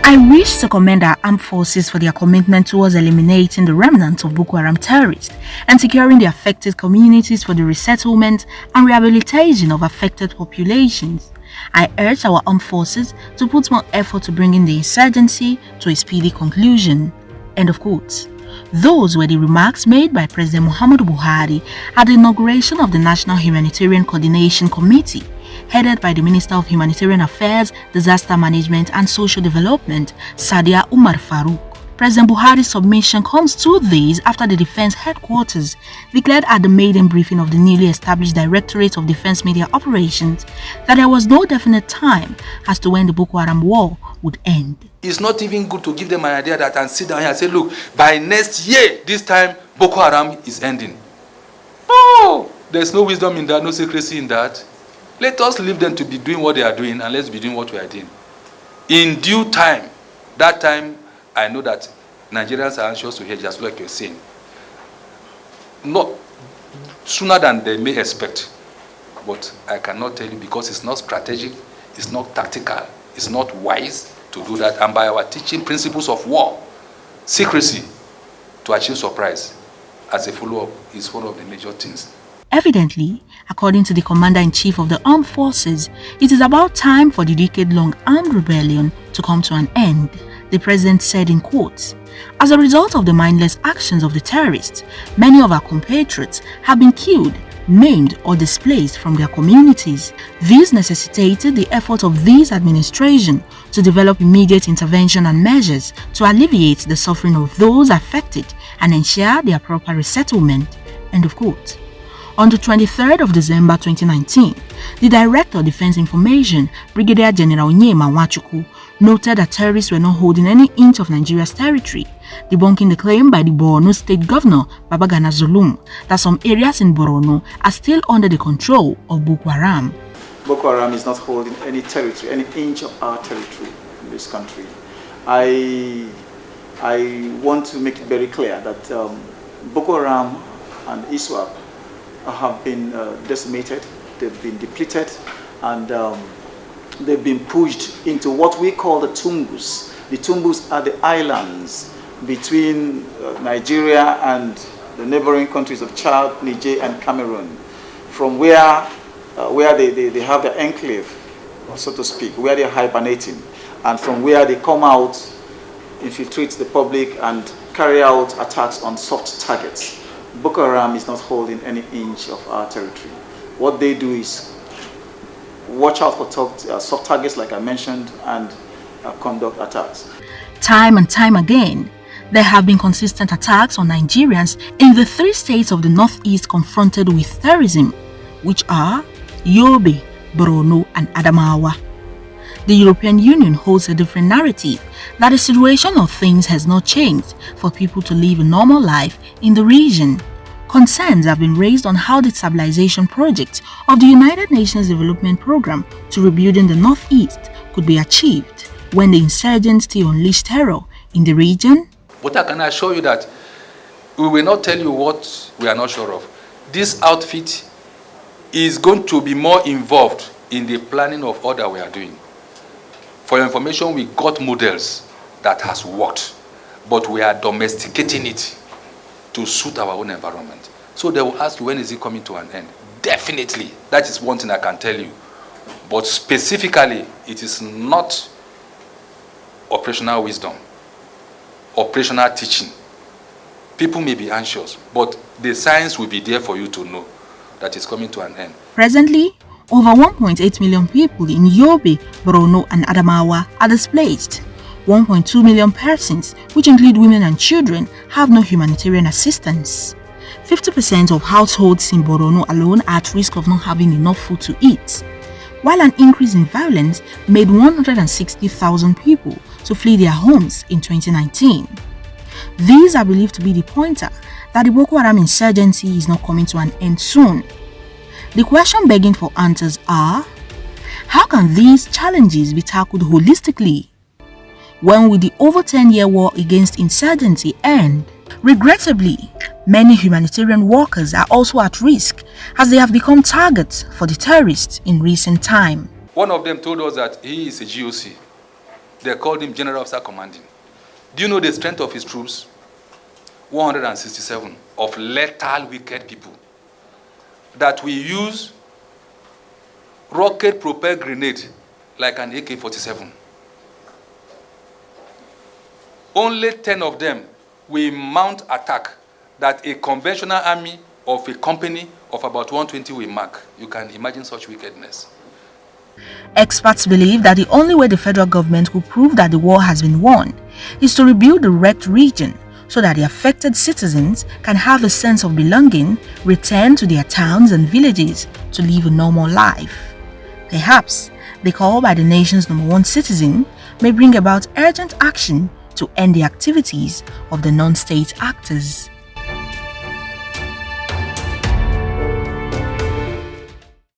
I wish to commend our armed forces for their commitment towards eliminating the remnants of Boko Haram terrorists and securing the affected communities for the resettlement and rehabilitation of affected populations. I urge our armed forces to put more effort to bringing the insurgency to a speedy conclusion. End of quote. Those were the remarks made by President Muhammadu Buhari at the inauguration of the National Humanitarian Coordination Committee, headed by the Minister of Humanitarian Affairs, Disaster Management and Social Development, Sadia Umar Farouk. President Buhari's submission comes 2 days after the Defense Headquarters declared at the maiden briefing of the newly established Directorate of Defense Media Operations that there was no definite time as to when the Boko Haram war would end. It's not even good to give them an idea that and sit down here and say, look, by next year, this time, Boko Haram is ending. No, there's no wisdom in that, no secrecy in that. Let us leave them to be doing what they are doing and let's be doing what we are doing. In due time, that time, I know that Nigerians are anxious to hear, just like you're saying. Not sooner than they may expect. But I cannot tell you because it's not strategic, it's not tactical, it's not wise to do that. And by our teaching principles of war, secrecy to achieve surprise as a follow-up is one of the major things. Evidently, according to the Commander-in-Chief of the Armed Forces, it is about time for the decade-long armed rebellion to come to an end. The President said in quotes, "As a result of the mindless actions of the terrorists, many of our compatriots have been killed, maimed or displaced from their communities. This necessitated the effort of this administration to develop immediate intervention and measures to alleviate the suffering of those affected and ensure their proper resettlement." End of quote. On the 23rd of December 2019, the Director of Defense Information, Brigadier General Onyema Nwachukwu, noted that terrorists were not holding any inch of Nigeria's territory, debunking the claim by the Borno State Governor, Babagana Zulum, that some areas in Borno are still under the control of Boko Haram. Boko Haram is not holding any territory, any inch of our territory in this country. I want to make it very clear that Boko Haram and ISWAP have been decimated, they've been depleted, and they've been pushed into what we call the Tumbus. The Tumbus are the islands between Nigeria and the neighboring countries of Chad, Niger, and Cameroon, from where they have their enclave, so to speak, where they're hibernating, and from where they come out, infiltrate the public, and carry out attacks on soft targets. Boko Haram is not holding any inch of our territory. What they do is watch out for soft targets, like I mentioned, and conduct attacks. Time and time again, there have been consistent attacks on Nigerians in the 3 states of the Northeast confronted with terrorism, which are Yobe, Borno, and Adamawa. The European Union holds a different narrative, that the situation of things has not changed for people to live a normal life in the region. Concerns have been raised on how the stabilization project of the United Nations Development Programme to rebuilding the Northeast could be achieved when the insurgents still unleash terror in the region. But I can assure you that we will not tell you what we are not sure of. This outfit is going to be more involved in the planning of all that we are doing. For your information, we got models that has worked, but we are domesticating it to suit our own environment. So they will ask you, when is it coming to an end? Definitely, that is one thing I can tell you. But specifically, it is not operational wisdom, operational teaching. People may be anxious, but the science will be there for you to know that it's coming to an end. Presently, over 1.8 million people in Yobe, Borno, and Adamawa are displaced. 1.2 million persons, which include women and children, have no humanitarian assistance. 50% of households in Borno alone are at risk of not having enough food to eat, while an increase in violence made 160,000 people to flee their homes in 2019. These are believed to be the pointer that the Boko Haram insurgency is not coming to an end soon. The question begging for answers are, how can these challenges be tackled holistically? When will the over 10-year war against insurgency end? Regrettably, many humanitarian workers are also at risk as they have become targets for the terrorists in recent time. One of them told us that he is a GOC. They called him General Officer Commanding. Do you know the strength of his troops? 167 of lethal, wicked people that we use rocket-propelled grenade like an AK-47. Only 10 of them will mount attack that a conventional army of a company of about 120 will mark. You can imagine such wickedness. Experts believe that the only way the federal government will prove that the war has been won is to rebuild the wrecked region so that the affected citizens can have a sense of belonging, return to their towns and villages to live a normal life. Perhaps the call by the nation's #1 citizen may bring about urgent action to end the activities of the non-state actors.